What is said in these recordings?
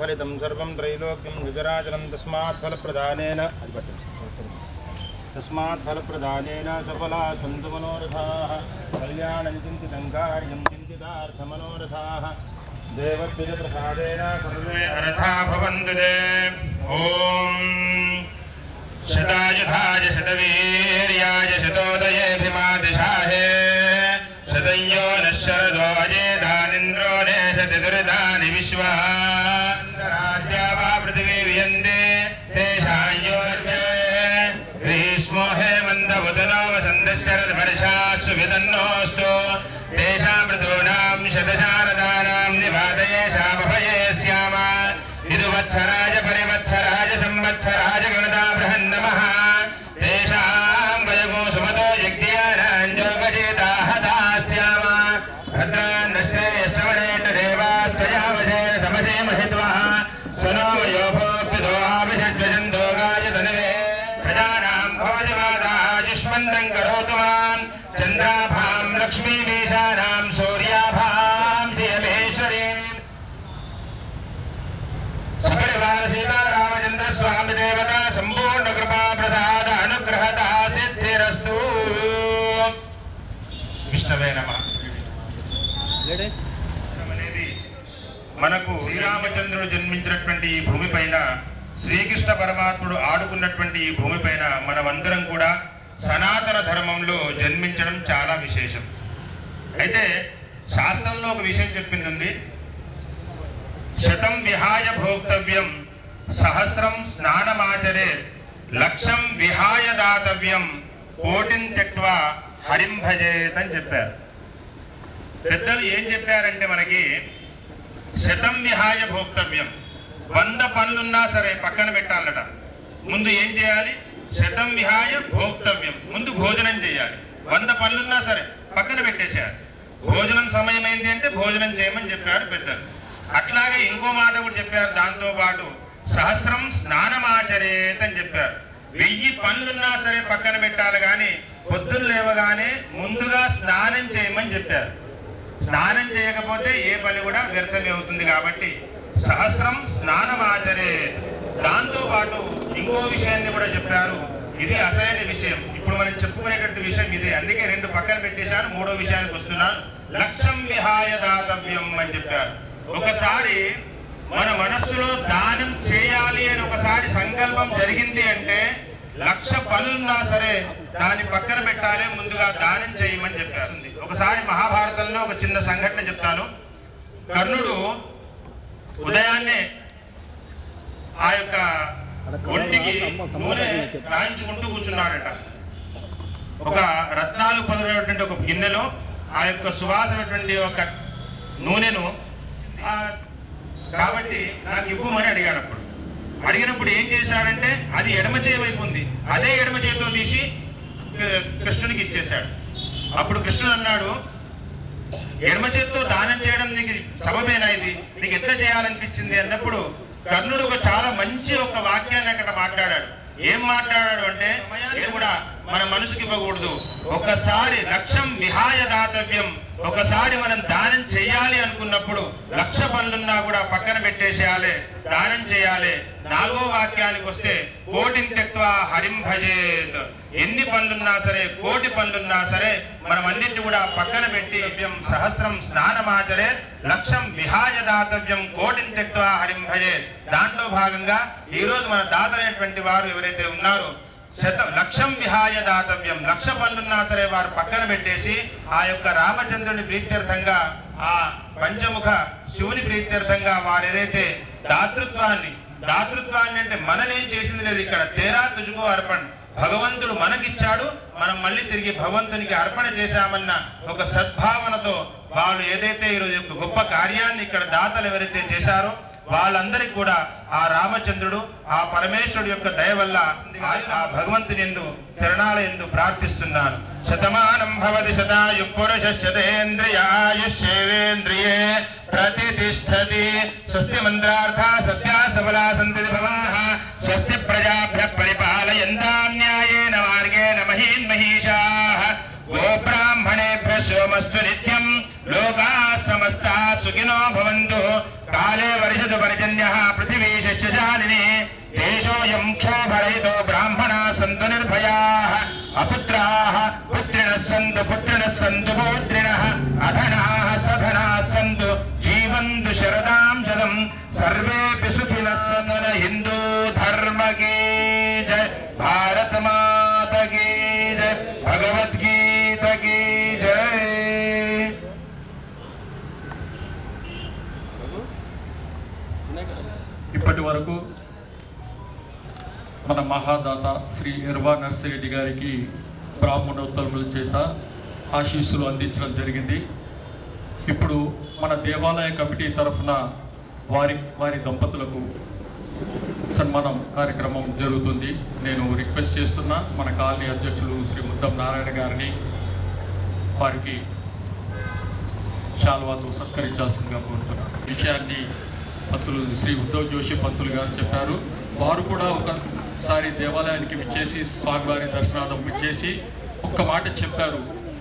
फलितं सर्वं त्रैलोक्यं गुजराचलं तस्मात् फलप्रदानेन सफला सन्तु मनोरथाः कल्याणं चिन्तितं कार्यं चिन्तितार्थमनोरथाः देवद्विजप्रसादेन सर्वे अर्था भवन्तु ते। ॐ शतायुधाय शतवीर्याय शतोदयेऽभिमादिशाहे शतयो नः शरदो अजेदानिन्द्रो नेषति दुरितानि विश्वान्तराज्या वा पृथिवी वियन्ते तेषां योर्वे ग्रीष्मो हेमन्तमुदनो वसन्तः शरद्वर्षास्सु विदन्नोऽस्तु तेषां ऋतूनां शतशारदानां निवातये शामभये स्याम विदुवत्सराय परिवत्सराय संवत्सराय गणता बृहन्नमः तेषां वयगो सुमतो यज्ञानां योगजेताः दास्याम भद्रान् नश्रे श्रवणेन देवास्त्वया वशेन समसे महित्वा सुनो वयोभोऽप्युतो आविषज्वजन्तो गायतनवे प्रजानां भवजमादायुष्मन्दं करोतु मां चन्द्राभां लक्ष्मीमीशानां सूर्याभां धियमेश्वरीं सपरिवार सीतारामचन्द्र स्वामी देवता संपूर्ण कृपा प्रसाद अनुग्रहता सिद्धिरस्तु। విష్ణవే నమః. అనేది మనకు శ్రీరామచంద్రుడు జన్మించినటువంటి ఈ భూమిపైన శ్రీకృష్ణ పరమాత్ముడు ఆడుకున్నటువంటి ఈ భూమిపైన మనమందరం కూడా సనాతన ధర్మంలో జన్మించడం చాలా విశేషం. అయితే శాస్త్రంలో ఒక విషయం చెప్పింది ఉంది, శతం విహాయ భోక్తవ్యం సహస్రం స్నానమాచరే లక్షం విహాయ దాతవ్యం కోటిం త్యక్త్వా హరిం భజేత్ అని చెప్పారు. పెద్దలు ఏం చెప్పారంటే మనకి శతం విహాయ భోక్తవ్యం, 100 పనులున్నా సరే పక్కన పెట్టాలట. ముందు ఏం చేయాలి? శతం విహాయ భోక్తవ్యం, ముందు భోజనం చేయాలి. 100 పనులున్నా సరే పక్కన పెట్టేసేయాలి. భోజనం సమయం ఏంటి అంటే భోజనం చేయమని చెప్పారు పెద్దలు. అట్లాగే ఇంకో మాట కూడా చెప్పారు, దాంతో పాటు సహస్రం స్నానమాచరేత్ అని చెప్పారు. 1000 పనులున్నా సరే పక్కన పెట్టాలి, కానీ పొద్దున్న లేవగానే ముందుగా స్నానం చేయమని చెప్పారు. స్నానం చేయకపోతే ఏ పని కూడా వ్యర్థమే అవుతుంది. కాబట్టి సహస్రం స్నానమాచరేత్. దాంతో పాటు ఇంకో విషయాన్ని కూడా చెప్పారు, ఇది అసలైన విషయం. ఇప్పుడు మనం చెప్పుకునేటట్టు విషయం ఇదే, అందుకే 2 పక్కన పెట్టేశాను. 3వ విషయానికి వస్తున్నాను. లక్షం విహాయ దాతవ్యం అని చెప్పారు. ఒకసారి మన మనస్సులో దానం చేయాలి అని ఒకసారి సంకల్పం జరిగింది అంటే 1,00,000 పనులున్నా సరే దాన్ని పక్కన పెట్టాలి, ముందుగా దానం చేయమని చెప్పారు. ఒకసారి మహాభారతంలో ఒక చిన్న సంఘటన చెప్తాను. కర్ణుడు ఉదయాన్నే ఆ యొక్క ఒంటికి నూనె రాయించుకుంటూ కూర్చున్నాడట. ఒక రత్నాలు పొందినటువంటి ఒక గిన్నెలో ఆ యొక్క సువాసనటువంటి ఒక నూనెను కాబట్టి నాకు ఇవ్వమని అడిగాడు. అడిగినప్పుడు ఏం చేశాడంటే అది ఎడమ చేయి వైపు ఉంది, అదే ఎడమ చేతితో తీసి కృష్ణునికి ఇచ్చేశాడు. అప్పుడు కృష్ణుడు అన్నాడు, ఎడమ చేతితో దానం చేయడం నీకు సబబేనా, ఇది నీకు ఎట్లా చేయాలనిపించింది అన్నప్పుడు కర్ణుడు ఒక చాలా మంచి ఒక వాక్యాన్ని అక్కడ మాట్లాడాడు. ఏం మాట్లాడాడు అంటే, సమయాన్ని కూడా మన మనసుకి ఇవ్వకూడదు. ఒకసారి లక్ష్యం విహాయ దాతవ్యం, ఒకసారి మనం దానం చేయాలి అనుకున్నప్పుడు 1,00,000 పనులున్నా కూడా పక్కన పెట్టేసేయాలి, దానం చేయాలి. 4వ వాక్యానికి వస్తే కోటిం త్యక్త్వా హరిం భజేత్. ఎన్ని పనులున్నా సరే, 1,00,000 పనులున్నా సరే మనం అన్నింటి కూడా పక్కన పెట్టి సహస్రం స్నానమాచరే లక్ష్యం విహాయ దాతవ్యం కోటిం త్యక్త్వా హరిం భజేత్. దాంట్లో భాగంగా ఈరోజు మన దాతలైనటువంటి వారు ఎవరైతే ఉన్నారో 1,00,000 విహాయ దాతవ్యం, 1,00,000 పనులున్నా సరే వారు పక్కన పెట్టేసి ఆ యొక్క రామచంద్రుని ప్రీత్యర్థంగా, ఆ పంచముఖ శివుని ప్రీత్యర్థంగా వారు ఏదైతే దాతృత్వాన్ని అంటే మనమేం చేసింది లేదు, ఇక్కడ తేరా తుజుకో అర్పణ, భగవంతుడు మనకిచ్చాడు, మనం మళ్ళీ తిరిగి భగవంతునికి అర్పణ చేశామన్న ఒక సద్భావనతో వాళ్ళు ఏదైతే ఈరోజు గొప్ప కార్యాన్ని ఇక్కడ దాతలు ఎవరైతే చేశారో వాళ్ళందరికీ కూడా ఆ రామచంద్రుడు, ఆ పరమేశ్వరుడు యొక్క దయ వల్ల ఆ భగవంతుని యందు చరణాల యందు ప్రార్థిస్తున్నాను. శతమానం భవతి శతాయుః పురుషः శతేంద్రియాయుష్యేవేంద్రియే ప్రతిష్టతి. స్వస్తి మంత్రార్థా సత్యా సఫలా సంతి భవాః. స్వస్తి ప్రజాభ్యః పరిపాలయంతాం న్యాయేన మార్గేణ మహీన్మహీషాః. గోబ్రాహ్మణేభ్యः శోమస్తు నిత్యం. లోకాः సమస్తాः సుఖినో భవంతు కాలే వర్షతు పర్జన్యః పృథివీ సస్యశాలినీ దేశోऽयं క్షోభరహితో బ్రాహ్మణాः సంతు నిర్భయాः అపుత్రాः పుత్రిణः సంతు పౌత్రిణः అధనాः సధనాः సంతు జీవంతు శరదాం శతం సర్వేపి సుఖినः సంతు హిందూ ధర్మ కీ జయ భారత మాత కీ జయ భగవద్గీత కీ జయ. ఇప్పటి వరకు మన మహాదాత శ్రీ ఎర్వా నర్సిరెడ్డి గారికి బ్రాహ్మణోత్తముల చేత ఆశీస్సులు అందించడం జరిగింది. ఇప్పుడు మన దేవాలయ కమిటీ తరఫున వారి దంపతులకు సన్మానం కార్యక్రమం జరుగుతుంది. నేను రిక్వెస్ట్ చేస్తున్నా మన కాలనీ అధ్యక్షులు శ్రీ ముద్దం నారాయణ గారిని వారికి శాల్వాతో సత్కరించాల్సిందిగా కోరుతున్నాను. విషయాన్ని పంతులు శ్రీ ఉద్ధవ్ జోషి పంతులు గారు చెప్పారు. వారు కూడా ఒకసారి దేవాలయానికి విచ్చేసి స్వామివారి దర్శనార్థం విచ్చేసి ఒక్క మాట చెప్పారు.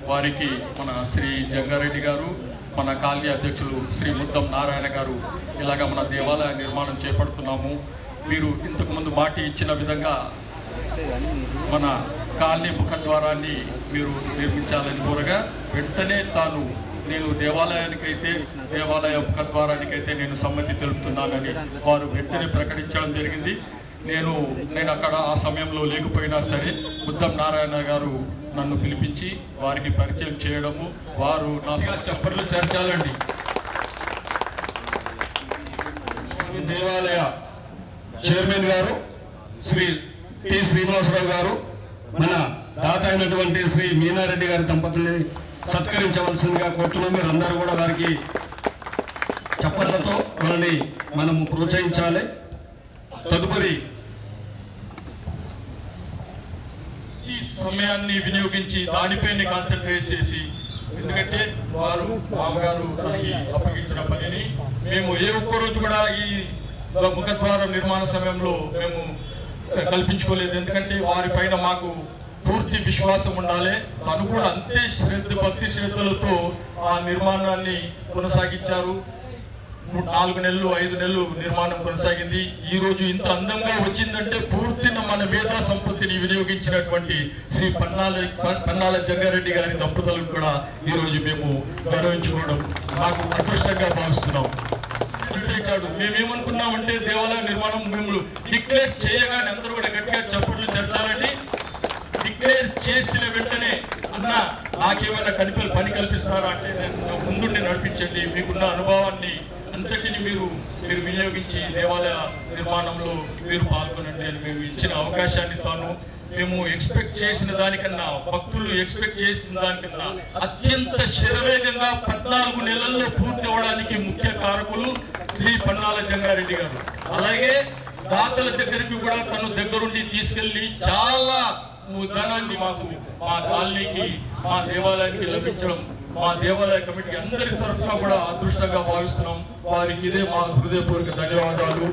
వారికి మన శ్రీ జంగారెడ్డి గారు, మన కాలనీ అధ్యక్షులు శ్రీ ముద్దం నారాయణ గారు ఇలాగ మన దేవాలయ నిర్మాణం చేపడుతున్నాము, మీరు ఇంతకుముందు మాట ఇచ్చిన విధంగా మన కాలనీ ముఖద్వారాన్ని మీరు నిర్మించాలని కోరగా వెంటనే నేను దేవాలయ ముఖద్వారానికైతే నేను సమ్మతి తెలుపుతున్నానని వారు వెంటనే ప్రకటించడం జరిగింది. నేను అక్కడ ఆ సమయంలో లేకపోయినా సరే ముద్దం నారాయణ గారు నన్ను పిలిపించి వారికి పరిచయం చేయడము, వారు నా చప్పట్లు చేర్చాలండి. దేవాలయ చైర్మన్ గారు శ్రీ టి శ్రీనివాసరావు గారు మన దాత అయినటువంటి శ్రీ మీనారెడ్డి గారి దంపతుల్ని సత్కరించవలసిందిగా కోరుతున్నాం. మీరు అందరూ కూడా వారికి చప్పట్లతో వాళ్ళని మనము ప్రోత్సహించాలి. తదుపరి ఈ సమయాన్ని వినియోగించి దానిపైన కాన్సన్ట్రేట్ చేసి, ఎందుకంటే వారు మామగారు తనకి అప్పగించిన పనిని మేము ఏ ఒక్కరోజు కూడా ఈ ముఖద్వారం నిర్మాణ సమయంలో మేము కల్పించుకోలేదు. ఎందుకంటే వారి పైన మాకు పూర్తి విశ్వాసం ఉండాలి. తను కూడా అంతే భక్తి శ్రద్ధలతో ఆ నిర్మాణాన్ని కొనసాగించారు. 4 నెలలు 5 నెలలు నిర్మాణం కొనసాగింది. ఈ రోజు ఇంత అందంగా వచ్చిందంటే పూర్తిగా మన మేధా సంపత్తిని వినియోగించినటువంటి శ్రీ పన్నాల జంగారెడ్డి గారి దంపతులను కూడా ఈ రోజు మేము గౌరవించుకోవడం మాకు అదృష్టంగా భావిస్తున్నాం. మేమేమనుకున్నామంటే దేవాలయ నిర్మాణం మేము డిక్లేర్ చేయగానే అందరూ కూడా గట్టిగా చప్పట్లు చేర్చాలని, డిక్లేర్ చేసిన వెంటనే అన్న నాకేమైనా పని కల్పిస్తారా అంటే నేను ముందుండి నడిపించండి, మీకున్న అనుభవాన్ని అంతటిని మీరు వినియోగించి దేవాలయ నిర్మాణంలో మీరు పాల్గొనండి అని మేము ఇచ్చిన అవకాశాన్ని మేము ఎక్స్పెక్ట్ చేసిన దానికన్నా, భక్తులు ఎక్స్పెక్ట్ చేసిన దానికన్నా అత్యంత శరవేగంగా 14 నెలల్లో పూర్తి అవడానికి ముఖ్య కారకులు శ్రీ పన్నాల జంగారెడ్డి గారు. అలాగే దాతల దగ్గరికి కూడా తను దగ్గరుండి తీసుకెళ్లి చాలా ధనాన్ని మా కాలనీకి, మా దేవాలయానికి లభించడం మా దేవాలయ కమిటీ అందరి తరఫున కూడా అదృష్టంగా భావిస్తున్నాం. వారికి ఇదే మా హృదయపూర్వక ధన్యవాదాలు.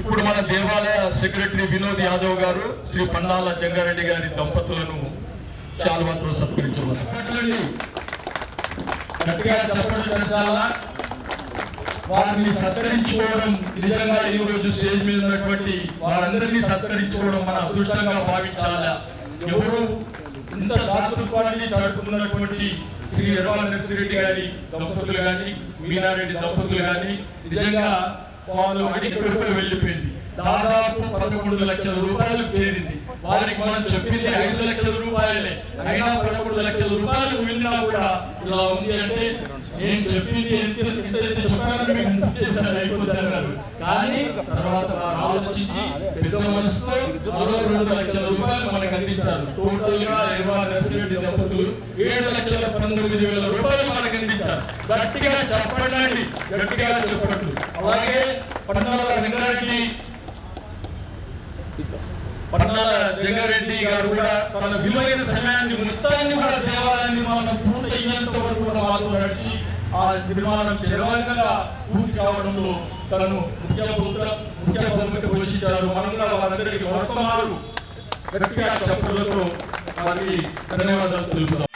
ఇప్పుడు మన దేవాలయ సెక్రటరీ వినోద్ యాదవ్ గారు శ్రీ పన్నాల జంగారెడ్డి గారి దంపతులను శాల్వాతో సత్కరించవచ్చు. వారిని సత్కరించుకోవడం నిజంగా ఈ రోజు స్టేజ్ మీద ఉన్నటువంటి వారందరినీ సత్కరించుకోవడం మన అదృష్టంగా భావించాలా. ఎవరు ఇంత దాతృత్వాన్ని చాటుకున్నటువంటి శ్రీ ఎర్వా నర్సిరెడ్డి గారి దంపతులు కానీ, మీనారెడ్డి దంపతులు కానీ నిజంగా వాళ్ళు అడిగి వెళ్ళిపోయింది. దాదాపు 11 లక్షల రూపాయలు చేరింది. వారికి మనం చెప్పింది 5 లక్షల రూపాయలే, అయినా 11 లక్షల రూపాయలు వెళ్ళినా కూడా ఇలా ఉంది అంటే నేను చెప్పింది ఎంతైతే చెప్పారో మీకు చేశారు అయిపోతున్నారు. కానీ తర్వాత ఆలోచించి పెద్ద మనసుతో మరో 2 లక్షల రూపాయలు మనకు అందించారు. టోటల్ గా ఎర్వా నర్సిరెడ్డి దంపతులు 7,19,000 రూపాయలు మనకు అందించారు. గట్టిగా చెప్పండి, గట్టిగా చెప్పండి. అలాగే పన్నాల జంగారెడ్డి గారు కూడా తన విలువైన సమయాన్ని మొత్తాన్ని కూడా దేవాలయ నిర్మాణం పూర్తయ్యేంత వరకు కూడా మాతో నడిచి ఆ నిర్మాణం శరవేగంగా పూర్తి కావడంలో తను ముఖ్య భూమిక పోషించారు. మనం కూడా వారందరికీ మరొకమారు గట్టిగా చప్పట్లతో వారికి ధన్యవాదాలు తెలుపుతాం.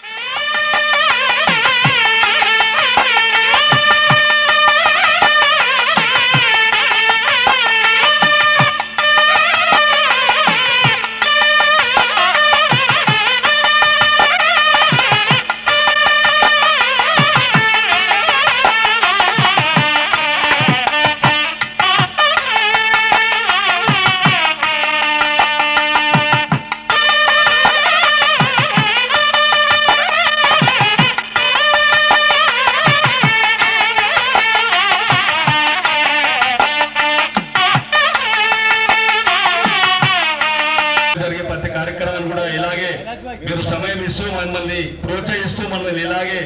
మీరు సమయం ఇస్తూ మమ్మల్ని ప్రోత్సహిస్తూ మమ్మల్ని ఇలాగే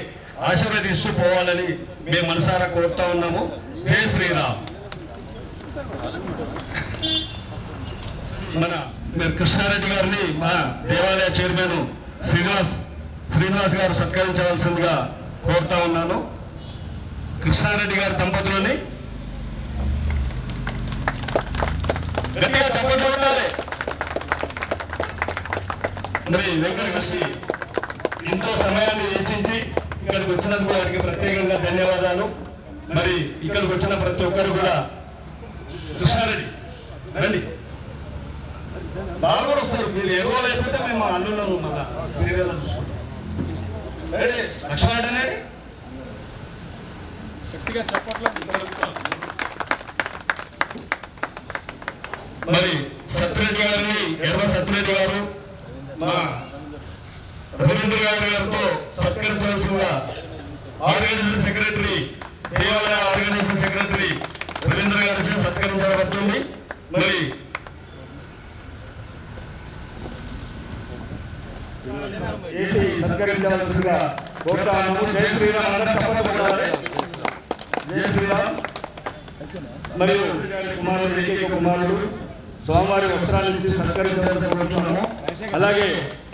ఆశీర్వదిస్తూ పోవాలని మేము మనసారా కోరుతా ఉన్నాము. జై శ్రీరామ్. మీరు కృష్ణారెడ్డి గారిని మా దేవాలయ చైర్మన్ శ్రీనివాస్ గారు సత్కరించవలసిందిగా కోరుతా ఉన్నాను. కృష్ణారెడ్డి గారి దంపతులని గట్టిగా చప్పట్లు ఉండాలి. మరి వెంకటకృష్ణ ఎంతో సమయాన్ని వెచ్చించి ఇక్కడికి వచ్చినందుకు వారికి ప్రత్యేకంగా ధన్యవాదాలు. మరి ఇక్కడికి వచ్చిన ప్రతి ఒక్కరు కూడా కృష్ణారెడ్డి రండి, బాగా కూడా వస్తారు. మీరు ఏ రోజు అయిపోతే మేము అల్లుళ్ళను మళ్ళా సీరియల్ చూసుకుంటాం. లక్ష్మణ అనేది మరి సత్యరెడ్డి గారిని ఎర్ర సత్యరెడ్డి గారు మా రవీంద్ర గారితో సత్కరించవలసిందిగా ఆర్గనైజేషన్ సెక్రటరీ, దేవాలయ ఆర్గనైజేషన్ సెక్రటరీ రవీంద్ర గారి సత్కరించబడుతుంది. మరి సత్కరించవలసిందిగా కోరుతాము. జై శ్రీరామ్. జై శ్రీరామ్. మరియు కుమారుడు స్వామివారి వస్త్రాల నుంచి సత్కరించబడుతున్నాము. అలాగే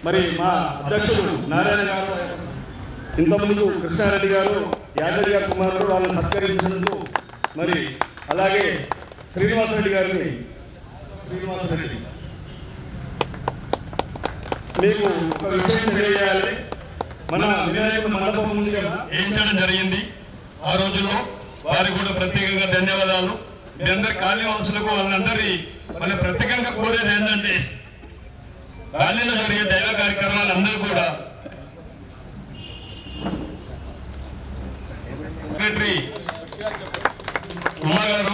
మరి మా అధ్యక్షుడు నారాయణ గారు, ఇంతకుముందు కృష్ణారెడ్డి గారు, యాదవ్ గారి కుమారుడు వాళ్ళని సత్కరించినందుకు, మరి అలాగే శ్రీనివాసరెడ్డి గారిని మీకు ఒక విషయం తెలియజేయాలి. మన వినాయకుడు మండపం ఉంది కదా, వేయించడం జరిగింది. ఆ రోజుల్లో వారికి కూడా ప్రత్యేకంగా ధన్యవాదాలు. మీ అందరి కాలనీ వాసులకు వాళ్ళందరి వాళ్ళని ప్రత్యేకంగా కోరేది ఏంటంటే, కాలనీలో జరిగే దైవ కార్యక్రమాలు అందరూ కూడా సెక్రటరీ ఉమ్మగారు